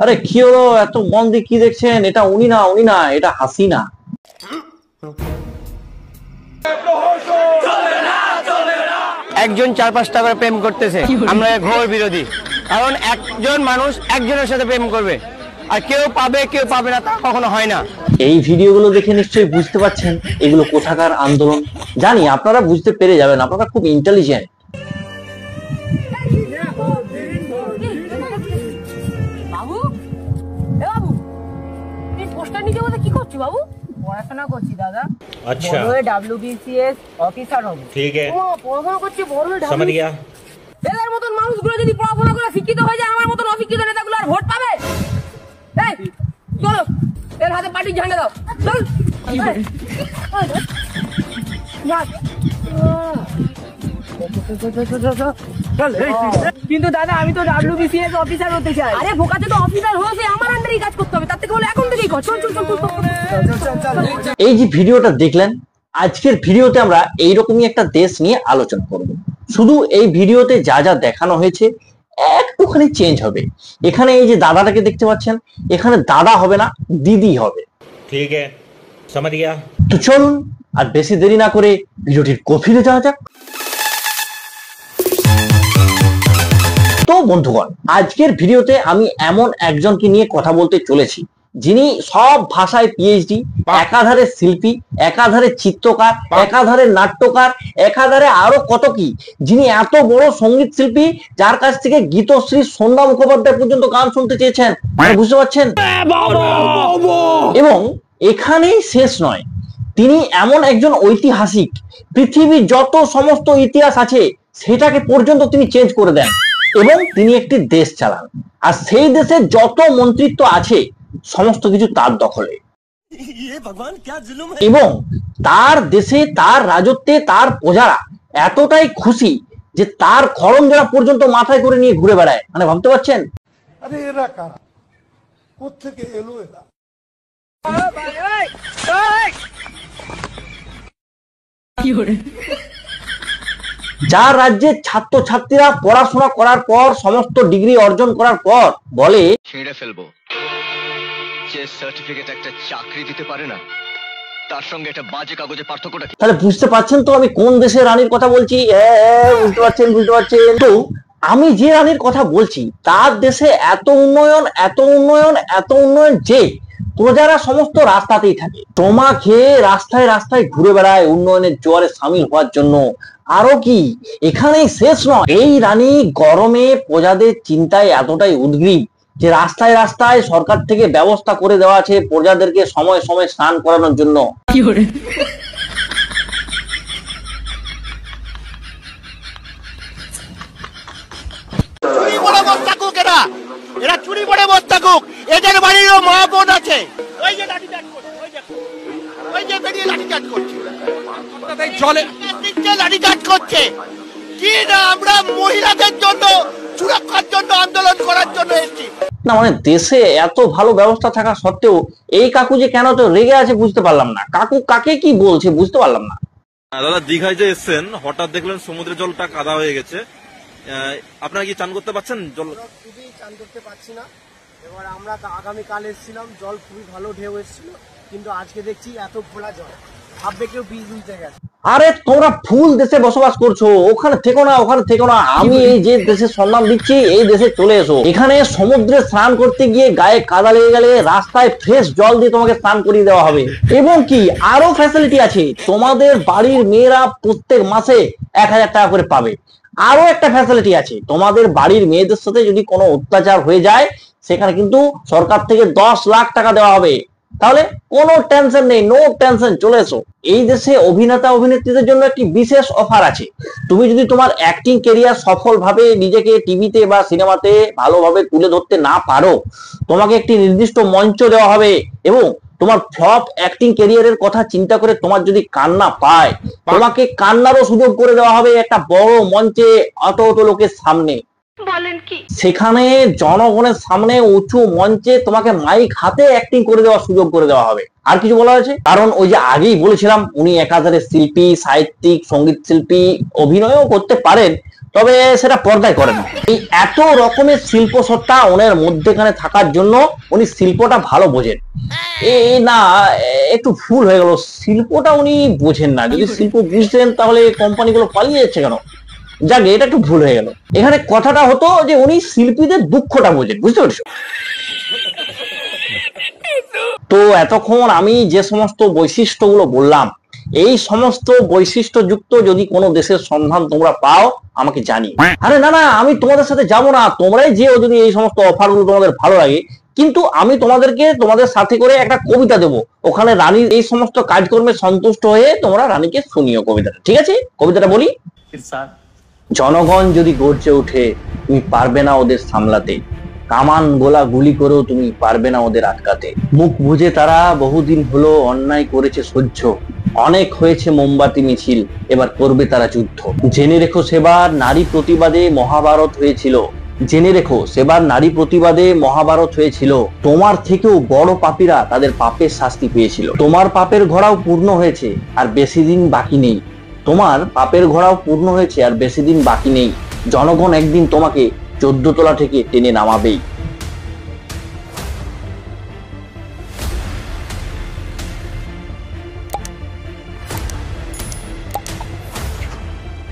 আরে কি হলো, এত মন দিয়ে কি দেখছেন? এটা উনি না, উনি না, এটা হাসিনা। একজন 4-5টা করে প্রেম করতেছে, আমরা ঘোর বিরোধী। কারণ একজন মানুষ একজনের সাথে প্রেম করবে, আর কেউ পাবে কেউ পাবে না, তা কখনো হয় না। এই ভিডিওগুলো দেখে নিশ্চয়ই বুঝতে পারছেন এগুলো কোথাকার আন্দোলন। জানি আপনারা বুঝতে পেরে যাবেন, আপনারা খুব ইন্টেলিজেন্ট। বাবু, এ বাবু, এই পোস্টার নিচে বসে কি করছিস বাবু? পড়াশোনা করছি দাদা। अच्छा বড় হয়ে WBCS অফিসার হব। ठीक है, ও পড়াশোনা করছিস, বড় হয়ে समझ गया। এদের মতন মানুষগুলো যদি পড়াশোনা করে শিক্ষিত হয়ে যায়, আমার মতন অশিক্ষিত নেতাগুলো আর ভোট পাবে? এই চলো, এর হাতে পার্টির ঝান্ডা দাও, চল। কিন্তু দাদা আমি তো WBCS অফিসার হতে চাই। আরে বোকাতে তো অফিসার হয়েছে আমার আন্ডারেই কাজ করতে হবে, তার থেকে বলে এখন থেকেই কর। চল চল চল চল। এই যে ভিডিওটা দেখলেন, আজকের ভিডিওতে আমরা এইরকমই একটা দেশ নিয়ে আলোচনা করব। শুধু এই ভিডিওতে যা যা দেখানো হয়েছে একটুখানি চেঞ্জ হবে। এখানে এই যে দাদাটাকে দেখতে পাচ্ছেন, এখানে দাদা হবে না, দিদি হবে। ठीक है, समझ गया। তো চলুন আর বেশি দেরি না করে ভিডিওটির গভীরে যাওয়া যাক। তো বন্ধুগণ, আজকের ভিডিওতে আমি এমন একজনকে নিয়ে কথা বলতে চলেছি যিনি সব ভাষায় পিএইচডি, একাধারে শিল্পী, একাধারে চিত্রকার, একাধারে নাট্যকার, একাধারে আরো কত কি। যিনি এত বড় সঙ্গীত শিল্পী যার কাছ থেকে গীতশ্রী সন্ধ্যা মুখোপাধ্যায় পর্যন্ত গান শুনতে চেয়েছেন, বুঝতে পারছেন? এবং এখানেই শেষ নয়, তিনি এমন একজন ঐতিহাসিক, পৃথিবীর যত সমস্ত ইতিহাস আছে সেটাকে পর্যন্ত তিনি চেঞ্জ করে দেন। এবং তিনি একটি দেশ চালান, আর সেই দেশে যত মন্ত্রিত্ব আছে সমস্ত কিছু তার দখলে। এবং তার দেশে, তার রাজত্বে তার প্রজারা এতটাই খুশি যে তার খড়ম জোড়া পর্যন্ত মাথায় করে নিয়ে ঘুরে বেড়ায়। মানে ভাবতে পারছেন? আরে এরা কারা, কোত্থেকে এলো এরা? যার রাজ্যের ছাত্রছাত্রীরা পড়াশোনা করার পর, সমস্ত ডিগ্রি অর্জন করার পর বলে ছিঁড়ে ফেলবো, যে সার্টিফিকেট একটা চাকরি দিতে পারে না, তার সঙ্গে একটা বাজে কাগজে পার্থক্যটা কি? তাহলে বুঝতে পারছেন তো আমি কোন দেশের রানীর কথা বলছি? বুঝতে পারছেন, বুঝতে পারছেন তো? আমি যে রানীর কথা বলছি তার দেশে এত উন্নয়ন, এত উন্নয়ন, এত উন্নয়ন যে প্রজারা সমস্ত রাস্তাতেই থাকে, তোমাকে রাস্তায় রাস্তায় ঘুরে বেড়ায় উন্নয়নের জোয়ারে সামিল হওয়ার জন্য। আরো কি, এখানেই শেষ নয়, এই রানী গরমে প্রজাদের চিন্তায় এতটাই উদ্গ্রীব যে রাস্তায় রাস্তায় সরকার থেকে ব্যবস্থা করে দেওয়া আছে প্রজাদেরকে সময় সময় স্নান করানোর জন্য। এরা চুরি করে বসে থাকুক, এদের বাড়িরও মা বোন আছে। ওই যে লাঠি চার্জ করছে, ওই দেখো, ওই যে বেরিয়ে লাঠি চার্জ করছে, জলে লাঠি চার্জ করছে। কি না, আমরা মহিলাদের জন্য, সুরক্ষার জন্য আন্দোলন করার জন্য এসেছি না। মানে দেশে এত ভালো ব্যবস্থা থাকা সত্ত্বেও এই কাকু যে কেন তো রেগে আছে বুঝতে পারলাম না। কাকু কাকে কি বলছে বুঝতে পারলাম না। দাদা, দীঘায় যে এসছেন, হঠাৎ দেখলেন সমুদ্রের জলটা কাদা হয়ে গেছে, আপনারা কি চান করতে পারছেন? জল খুবই চান করতে পারছি না। এবার আমরা আগামীকাল এসেছিলাম, জল খুবই ভালো ঢেউ এসেছিল, কিন্তু আজকে দেখছি এত খোলা জল, ভাববে কেউ বীজ দিতে গেছে। আরে তোমরা ফুল দেশে বসবাস করছো, ওখানে থেকো না, ওখানে থেকো না। আমি এই যে দেশের সম্মান দিচ্ছি এই দেশে চলে এসো। এখানে সমুদ্রে স্নান করতে গিয়ে গায়ে কাদা লেগে গেলে রাস্তায় ফ্রেশ জল দিয়ে তোমাকে স্নান করিয়ে দেওয়া হবে। এবং কি আরো ফ্যাসিলিটি আছে, তোমাদের বাড়ির মেয়েরা প্রত্যেক মাসে 1000 টাকা করে পাবে। আরো একটা ফ্যাসিলিটি আছে, তোমাদের বাড়ির মেয়েদের সাথে যদি কোনো অত্যাচার হয়ে যায় সেখানে কিন্তু সরকার থেকে 10 লাখ টাকা দেওয়া হবে। তাহলে কোনো টেনশন নেই, নো টেনশন, চলে এসো। এই দেশে অভিনেতা অভিনেত্রীদের জন্য একটি বিশেষ অফার আছে। তুমি যদি তোমার অ্যাক্টিং ক্যারিয়ার সফলভাবে নিজেকে টিভিতে বা সিনেমাতে ভালোভাবে তুলে ধরতে না পারো, তোমাকে একটি নির্দিষ্ট মঞ্চ দেওয়া হবে এবং তোমার ফ্লপ অ্যাক্টিং ক্যারিয়ারের কথা চিন্তা করে তোমার যদি কান্না পায়, তোমাকে কান্নারও সুযোগ করে দেওয়া হবে একটা বড় মঞ্চে, অত অত লোকের সামনে। বলেন কি? সেখানে জনগণের সামনে উঁচু মঞ্চে তোমাকে মাইক হাতে অ্যাক্টিং করে দেওয়ার সুযোগ করে দেওয়া হবে। আর কিছু বলা হয়েছে? কারণ ওই যে আগেই বলেছিলাম উনি একাধারে শিল্পী, সাহিত্যিক, সঙ্গীত শিল্পী, অভিনয়ও করতে পারেন। তবে সেটা পর্দায় করে না। এই এত রকমের শিল্প সত্তা ওনার মধ্যেখানে থাকার জন্য উনি শিল্পটা ভালো বোঝেন। এই না, একটু ভুল হয়ে গেল, শিল্পটা উনি বোঝেন না। যদি শিল্প বুঝতেন তাহলে কোম্পানিগুলো পালিয়ে যাচ্ছে কেন? যাক, এটা একটু ভুল হয়ে গেল। এখানে কথাটা হতো যে উনি শিল্পীদের দুঃখটা বোঝেন, বুঝতে পারছো? তো এতক্ষণ আমি যে সমস্ত বৈশিষ্ট্যগুলো বললাম, এই সমস্ত বৈশিষ্ট্যযুক্ত যদি কোনো দেশের সন্ধান তোমরা পাও আমাকে জানিও। আরে না না, আমি তোমাদের সাথে যাব না, তোমরাই যেও যদি এই সমস্ত অফারগুলো তোমাদের ভালো লাগে। কিন্তু আমি তোমাদের সাথে করে একটা কবিতা দেবো, ওখানে রানীর এই সমস্ত কাজকর্মে সন্তুষ্ট হয়ে তোমরা রানীকে শুনিও কবিতাটা, ঠিক আছে? কবিতাটা বলি। জনগণ যদি গর্জে ওঠে, তুমি পারবে না ওদের সামলাতে, কামান গোলা গুলি করেও তুমি পারবে না ওদের আটকাতে। মুখ বুঝে তারা বহুদিন হলো অন্যায় করেছে সহ্য, অনেক হয়েছে মোমবাতি মিছিল, এবার করবে তারা যুদ্ধ। জেনে রেখো সেবার নারী প্রতিবাদে মহাভারত হয়েছিল, জেনে রেখো সেবার নারী প্রতিবাদে মহাভারত হয়েছিল। তোমার থেকেও বড় পাপীরা তাদের পাপের শাস্তি পেয়েছিল। তোমার পাপের ঘোড়াও পূর্ণ হয়েছে আর বেশি দিন বাকি নেই, তোমার পাপের ঘোড়াও পূর্ণ হয়েছে আর বেশি দিন বাকি নেই। জনগণ একদিন তোমাকে 14 তলা থেকে টেনে নামাবেই।